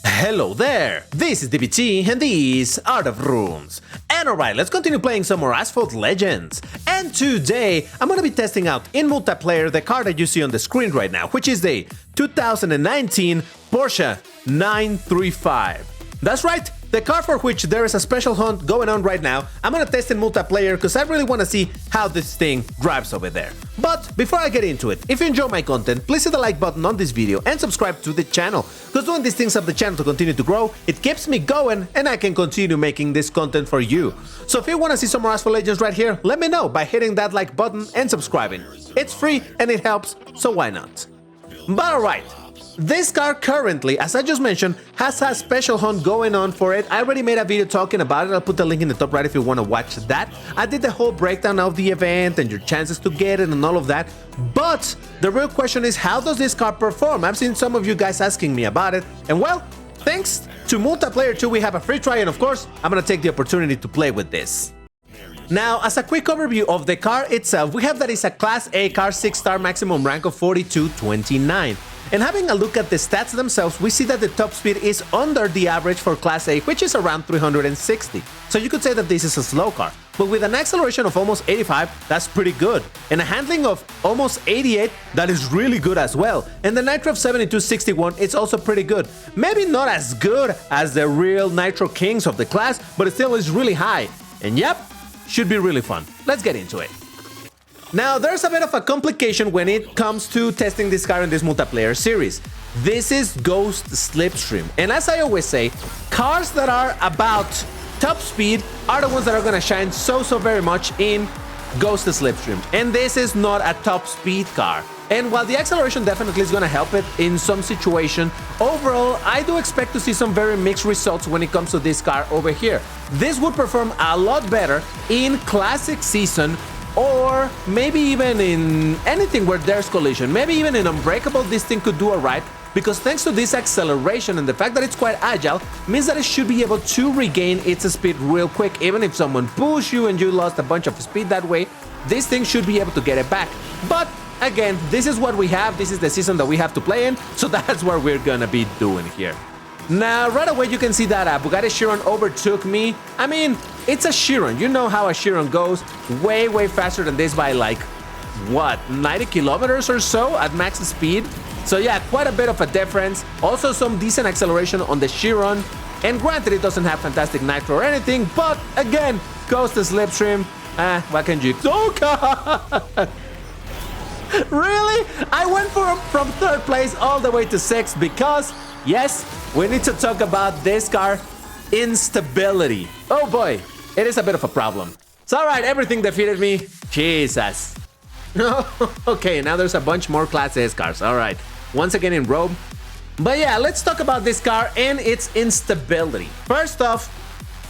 Hello there, this is DBT and these are the rooms. And alright, let's continue playing some more Asphalt Legends. And today, I'm gonna be testing out in multiplayer the car that you see on the screen right now, which is the 2019 Porsche 935. That's right, the car for which there is a special hunt going on right now. I'm gonna test in multiplayer because I really wanna see how this thing drives over there. But before I get into it, if you enjoy my content, please hit the like button on this video and subscribe to the channel, because doing these things help the channel to continue to grow, it keeps me going and I can continue making this content for you. So if you wanna see some more Asphalt Legends right here, let me know by hitting that like button and subscribing. It's free and it helps, so why not? But alright. This car currently, as I just mentioned, has a special hunt going on for it. I already made a video talking about it. I'll put the link in the top right if you want to watch that. I did the whole breakdown of the event and your chances to get it and all of that. But the real question is, how does this car perform? I've seen some of you guys asking me about it. And well, thanks to Multiplayer 2, we have a free try. And of course, I'm going to take the opportunity to play with this. Now, as a quick overview of the car itself, we have that it's a Class A car, 6-star maximum rank of 4229. And having a look at the stats themselves, we see that the top speed is under the average for Class A, which is around 360. So you could say that this is a slow car. But with an acceleration of almost 85, that's pretty good. And a handling of almost 88, that is really good as well. And the nitro of 7261 is also pretty good. Maybe not as good as the real nitro kings of the class, but it still is really high. And yep, should be really fun. Let's get into it. Now, there's a bit of a complication when it comes to testing this car in this multiplayer series. This is Ghost Slipstream. And as I always say, cars that are about top speed are the ones that are gonna shine so very much in Ghost Slipstream. And this is not a top speed car. And while the acceleration definitely is gonna help it in some situation, overall, I do expect to see some very mixed results when it comes to this car over here. This would perform a lot better in Classic Season, or maybe even in anything where there's collision. Maybe even in Unbreakable, this thing could do alright, because thanks to this acceleration and the fact that it's quite agile, means that it should be able to regain its speed real quick. Even if someone pushed you and you lost a bunch of speed that way, this thing should be able to get it back. But again, this is what we have, this is the season that we have to play in, so that's what we're gonna be doing here. Now, right away you can see that Bugatti Chiron overtook me. I mean, it's a Chiron. You know how a Chiron goes. Way faster than this by like, what, 90 kilometers or so at max speed? So yeah, quite a bit of a difference. Also some decent acceleration on the Chiron. And granted, it doesn't have fantastic nitro or anything, but again, goes to Slipstream. What can you... Oh, God! Really? I went from third place all the way to sixth because... Yes, we need to talk about this car, instability. Oh boy, it is a bit of a problem. So alright, everything defeated me. Jesus. Okay, now there's a bunch more Class S cars. Alright, once again in Rome. But yeah, let's talk about this car and its instability. First off,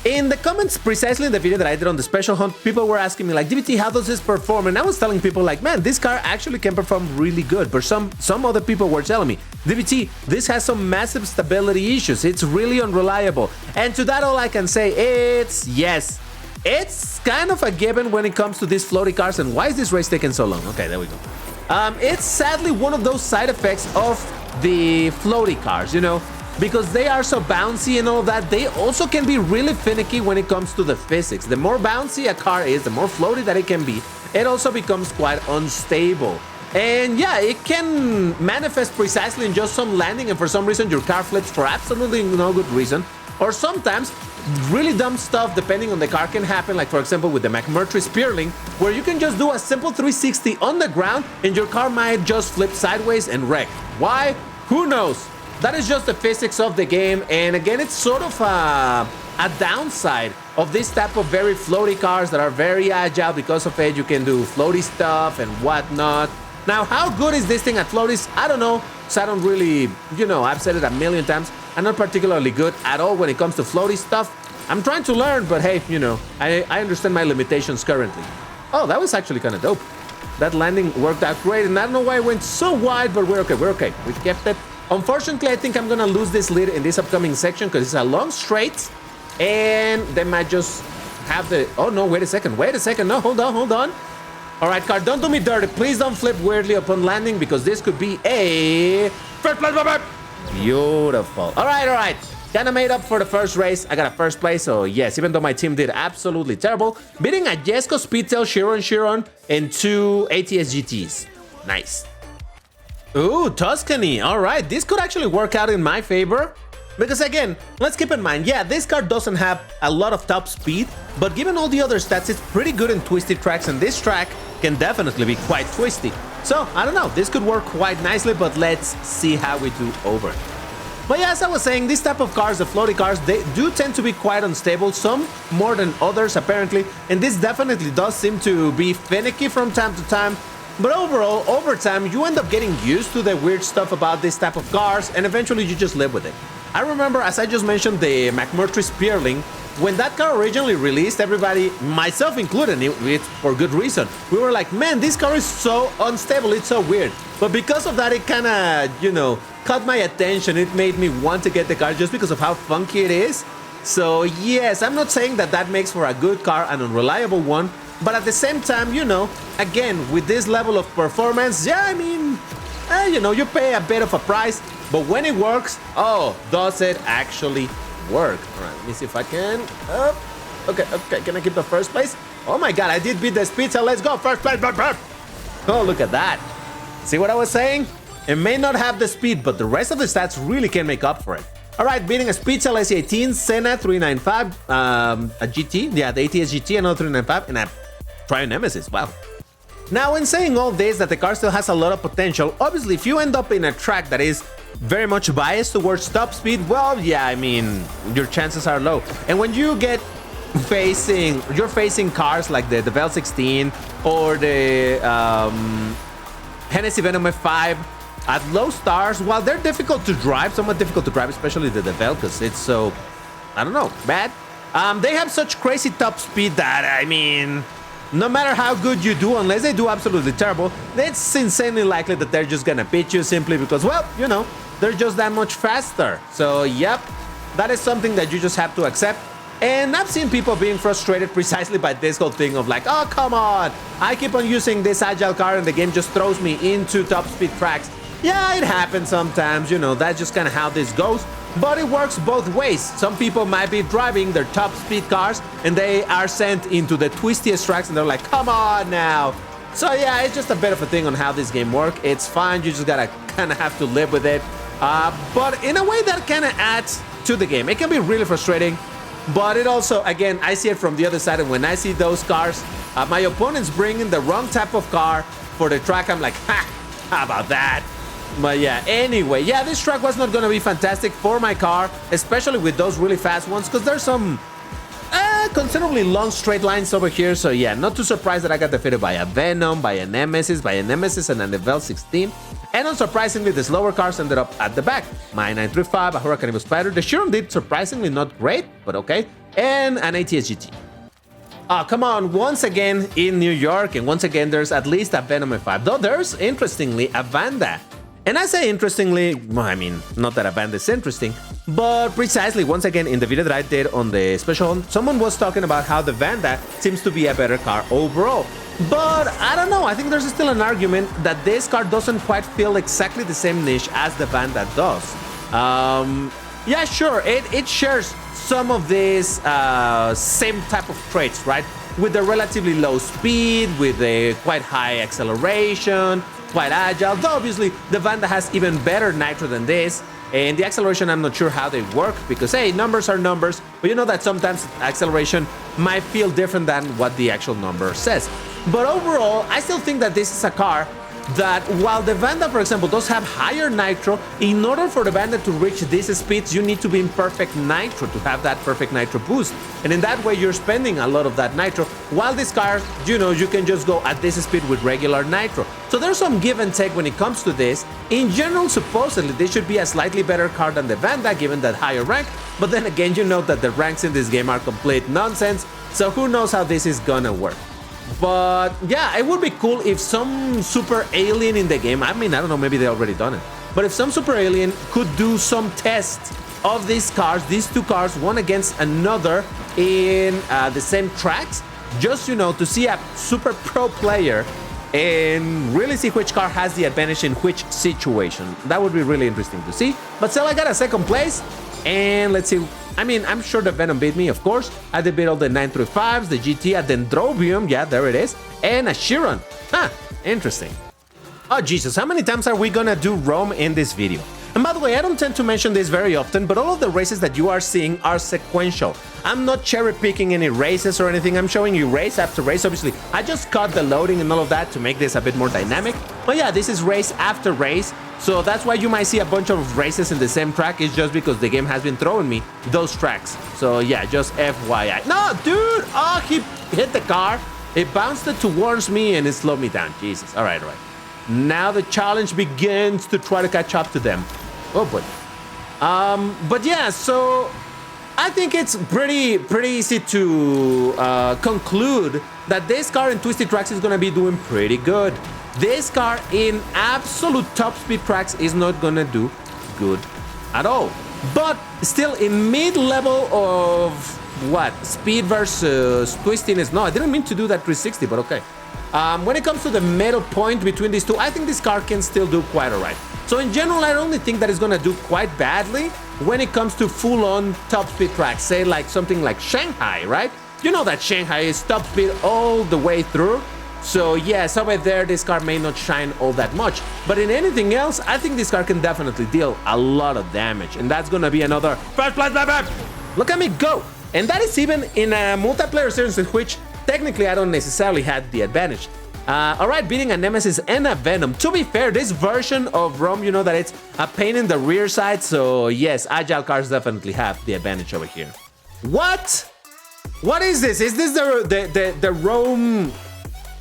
in the comments precisely in the video that I did on the special hunt, people were asking me like, DBT, how does this perform? And I was telling people like, man, this car actually can perform really good. But some other people were telling me, DBT, this has some massive stability issues. It's really unreliable. And to that, all I can say, it's yes. It's kind of a given when it comes to these floaty cars. And why is this race taking so long? Okay, there we go. It's sadly one of those side effects of the floaty cars, you know, because they are so bouncy and all that. They also can be really finicky when it comes to the physics. The more bouncy a car is, the more floaty that it can be, it also becomes quite unstable. And yeah, it can manifest precisely in just some landing, and for some reason your car flips for absolutely no good reason. Or sometimes really dumb stuff depending on the car can happen, like for example with the McMurtry Spearling, where you can just do a simple 360 on the ground and your car might just flip sideways and wreck. Why? Who knows? That is just the physics of the game, and again, it's sort of a downside of this type of very floaty cars that are very agile. Because of it, you can do floaty stuff and whatnot. Now, how good is this thing at floaties? I don't know, so I don't really, you know, I've said it a million times. I'm not particularly good at all when it comes to floaty stuff. I'm trying to learn, but hey, you know, I understand my limitations currently. Oh, that was actually kind of dope. That landing worked out great, and I don't know why it went so wide, but we're okay. We kept it. Unfortunately, I think I'm gonna lose this lead in this upcoming section because it's a long straight, and they might just have the... Oh no, wait a second, no, hold on. All right, car, don't do me dirty. Please don't flip weirdly upon landing, because this could be a... First place, baby! Beautiful. All right. Kind of made up for the first race. I got a first place, so yes, even though my team did absolutely terrible, beating a Jesko, Speedtail, Chiron, and 2 ATS GTs. Nice. Ooh, Tuscany. All right, this could actually work out in my favor. Because again, let's keep in mind, yeah, this car doesn't have a lot of top speed, but given all the other stats, it's pretty good in twisty tracks, and this track can definitely be quite twisty. So, I don't know, this could work quite nicely, but let's see how we do over it. But yeah, as I was saying, this type of cars, the floaty cars, they do tend to be quite unstable, some more than others apparently, and this definitely does seem to be finicky from time to time. But overall, over time, you end up getting used to the weird stuff about this type of cars, and eventually you just live with it. I remember, as I just mentioned, the McMurtry Spearling. When that car originally released, everybody, myself included, it for good reason. We were like, man, this car is so unstable, it's so weird. But because of that, it kind of, you know, caught my attention. It made me want to get the car just because of how funky it is. So yes, I'm not saying that that makes for a good car, an unreliable one. But at the same time, you know, again, with this level of performance, yeah, I mean, you know, you pay a bit of a price. But when it works, oh, does it actually work? All right, let me see if I can. Okay, can I keep the first place? Oh my God, I did beat the speed, so let's go, first place. Oh, look at that. See what I was saying? It may not have the speed, but the rest of the stats really can make up for it. All right, beating a Speed Cell SE18, Senna 395, a GT, yeah, the ATS GT, another 395, and a Triumph Nemesis, wow. Now, in saying all this, that the car still has a lot of potential, obviously, if you end up in a track that is very much biased towards top speed, well, yeah, I mean, your chances are low. And when you get you're facing cars like the Vel 16 or the Hennessy Venom F5 at low stars, while they're difficult to drive, somewhat difficult to drive, especially the Vel, because it's so, I don't know, bad. They have such crazy top speed that, I mean, no matter how good you do, unless they do absolutely terrible, it's insanely likely that they're just gonna beat you simply because, well, you know, they're just that much faster. So, yep, that is something that you just have to accept. And I've seen people being frustrated precisely by this whole thing of like, oh, come on, I keep on using this agile car and the game just throws me into top speed tracks. Yeah, it happens sometimes, you know, that's just kind of how this goes. But it works both ways. Some people might be driving their top speed cars and they are sent into the twistiest tracks and they're like, come on now. So yeah, it's just a bit of a thing on how this game works. It's fine, you just gotta kind of have to live with it. But in a way that kind of adds to the game. It can be really frustrating, but it also, again, I see it from the other side, and when I see those cars, my opponents bringing the wrong type of car for the track, I'm like, ha, how about that? But yeah, anyway, yeah, this track was not gonna be fantastic for my car, especially with those really fast ones, because there's some considerably long straight lines over here. So yeah, not too surprised that I got defeated by a Venom, by a Nemesis, and an Vel 16. And unsurprisingly, the slower cars ended up at the back. My 935, a Huracan Evo Spider, the Chiron did surprisingly not great, but okay, and an ATS GT. Oh, come on, once again in New York, and once again there's at least a Venom F5, though there's, interestingly, a Vanda. And I say interestingly, well, I mean, not that a Vanda is interesting, but precisely, once again, in the video that I did on the special, someone was talking about how the Vanda seems to be a better car overall. But I don't know, I think there's still an argument that this car doesn't quite feel exactly the same niche as the Vanda does. Yeah, sure, it shares some of these same type of traits, right? With the relatively low speed, with the quite high acceleration, quite agile, though obviously the Vanda has even better nitro than this, and the acceleration, I'm not sure how they work, because hey, numbers are numbers, but you know that sometimes acceleration might feel different than what the actual number says. But overall, I still think that this is a car that, while the Vanda, for example, does have higher nitro, in order for the Vanda to reach these speeds, you need to be in perfect nitro to have that perfect nitro boost. And in that way, you're spending a lot of that nitro, while this car, you know, you can just go at this speed with regular nitro. So there's some give and take when it comes to this. In general, supposedly, this should be a slightly better car than the Vanda, given that higher rank. But then again, you know that the ranks in this game are complete nonsense, so who knows how this is gonna work. But yeah, it would be cool if some super alien in the game, I mean, I don't know, maybe they already done it, but if some super alien could do some tests of these cars, these two cars, one against another in the same tracks, just, you know, to see a super pro player and really see which car has the advantage in which situation. That would be really interesting to see. But still, I got a second place. And let's see. I mean, I'm sure the Venom beat me, of course. I did beat all the 935s, the GT, a Dendrobium. Yeah, there it is. And a Chiron. Huh, interesting. Oh, Jesus, how many times are we gonna do Rome in this video? And by the way, I don't tend to mention this very often, but all of the races that you are seeing are sequential. I'm not cherry picking any races or anything. I'm showing you race after race. Obviously, I just cut the loading and all of that to make this a bit more dynamic. But yeah, this is race after race. So that's why you might see a bunch of races in the same track. It's just because the game has been throwing me those tracks. So yeah, just FYI. No, dude! Oh, he hit the car. It bounced it towards me and it slowed me down. Jesus. All right, all right. Now the challenge begins to try to catch up to them. Oh boy. But yeah, so I think it's pretty easy to conclude that this car in twisty tracks is gonna be doing pretty good. This car in absolute top speed tracks is not gonna do good at all. But still in mid-level of what? Speed versus twistiness. No, I didn't mean to do that 360, but okay. When it comes to the middle point between these two, I think this car can still do quite alright. So in general, I only think that it's gonna do quite badly when it comes to full-on top speed tracks. Say like something like Shanghai, right? You know that Shanghai is top speed all the way through. So yes, over there, this car may not shine all that much. But in anything else, I think this car can definitely deal a lot of damage. And that's gonna be another first place, baby! Look at me go! And that is even in a multiplayer series in which technically I don't necessarily have the advantage. Alright, beating a Nemesis and a Venom. To be fair, this version of Rome, you know that it's a pain in the rear side. So yes, agile cars definitely have the advantage over here. What? What is this? Is this the Rome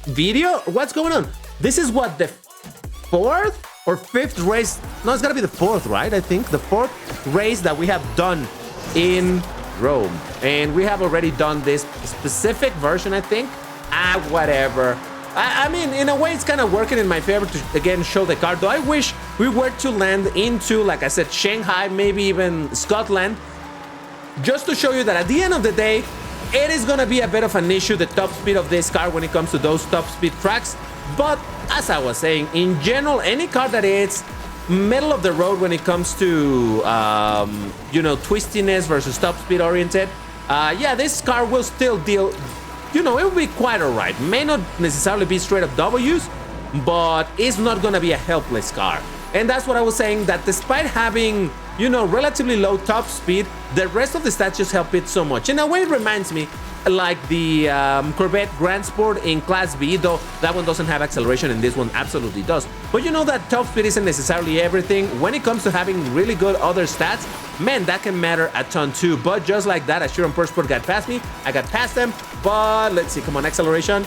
video? What's going on? This is what, the fourth or fifth race? No, it's gotta be the fourth, right? I think the fourth race that we have done in Rome. And we have already done this specific version, I think. Whatever. I mean, in a way, it's kind of working in my favor to, again, show the car. Though I wish we were to land into, like I said, Shanghai, maybe even Scotland, just to show you that at the end of the day, it is going to be a bit of an issue, the top speed of this car when it comes to those top speed tracks. But as I was saying, in general, any car that is middle of the road when it comes to, you know, twistiness versus top speed oriented, yeah, this car will still deal, you know, it will be quite all right. May not necessarily be straight up W's, but it's not going to be a helpless car. And that's what I was saying, that despite having, you know, relatively low top speed, the rest of the stats just help it so much. In a way, it reminds me like the Corvette Grand Sport in Class B, though that one doesn't have acceleration and this one absolutely does. But you know that top speed isn't necessarily everything. When it comes to having really good other stats, man, that can matter a ton too. But just like that, Assuran Persport got past me, I got past them, but let's see, come on, acceleration.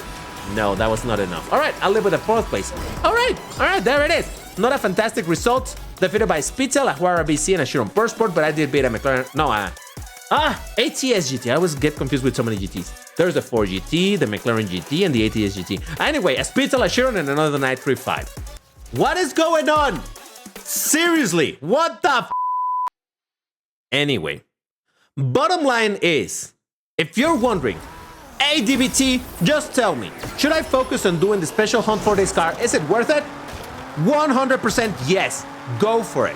No, that was not enough. All right, I'll live with the fourth place. All right, there it is. Not a fantastic result. Defeated by Spitzel, a Huara BC, and a Chiron Persport, but I did beat a McLaren. No, ATS GT. I always get confused with so many GTs. There's the 4 GT, the McLaren GT, and the ATS GT. Anyway, a Spitzel, a Chiron, and another 935. What is going on? Seriously, what the f? Anyway, bottom line is, if you're wondering, hey DBT, just tell me, should I focus on doing the special hunt for this car? Is it worth it? 100% yes, go for it.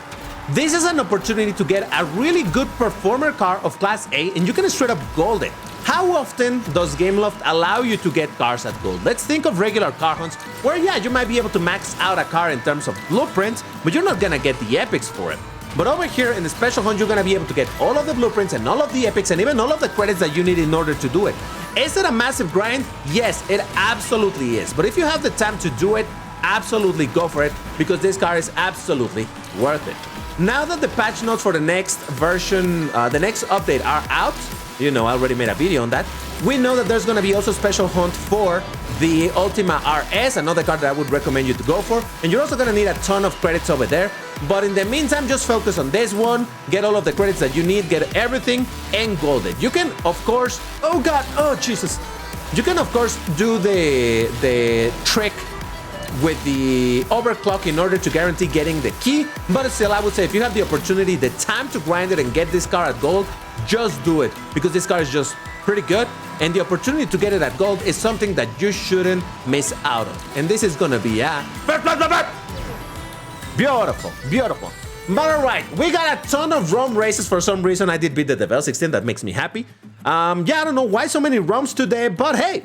This is an opportunity to get a really good performer car of Class A and you can straight up gold it. How often does Gameloft allow you to get cars at gold? Let's think of regular car hunts where, yeah, you might be able to max out a car in terms of blueprints, but you're not gonna get the epics for it. But over here in the special hunt, you're gonna be able to get all of the blueprints and all of the epics and even all of the credits that you need in order to do it. Is it a massive grind? Yes, it absolutely is. But if you have the time to do it, absolutely go for it, because this car is absolutely worth it. Now that the patch notes for the next version, the next update are out, you know, I already made a video on that, we know that there's going to be also special hunt for the Ultima RS, another car that I would recommend you to go for, and you're also going to need a ton of credits over there. But in the meantime, just focus on this one, get all of the credits that you need, get everything, and gold it. You can, of course, oh god, oh Jesus, you can of course do the trick with the overclock in order to guarantee getting the key. But still, I would say if you have the opportunity, the time to grind it and get this car at gold, just do it, because this car is just pretty good, and the opportunity to get it at gold is something that you shouldn't miss out on. And this is gonna be beautiful, beautiful. But all right, we got a ton of ROM races. For some reason, I did beat the Devel 16. That makes me happy. Yeah, I don't know why so many ROMs today, but hey,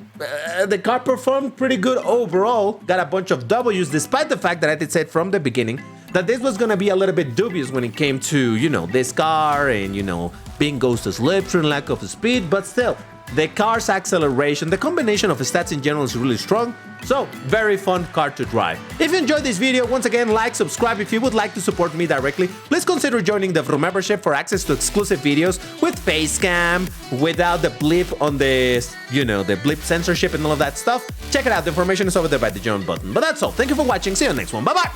the car performed pretty good overall. Got a bunch of W's, despite the fact that I did say from the beginning that this was gonna be a little bit dubious when it came to, you know, this car and, you know, being Ghost of Slipstream, lack of speed, but still, the car's acceleration, the combination of stats in general is really strong, so very fun car to drive. If you enjoyed this video, once again, like, subscribe. If you would like to support me directly, please consider joining the Vroom membership for access to exclusive videos with face cam, without the blip on the, you know, the blip censorship and all of that stuff. Check it out, the information is over there by the join button. But that's all, thank you for watching, see you on the next one, bye bye!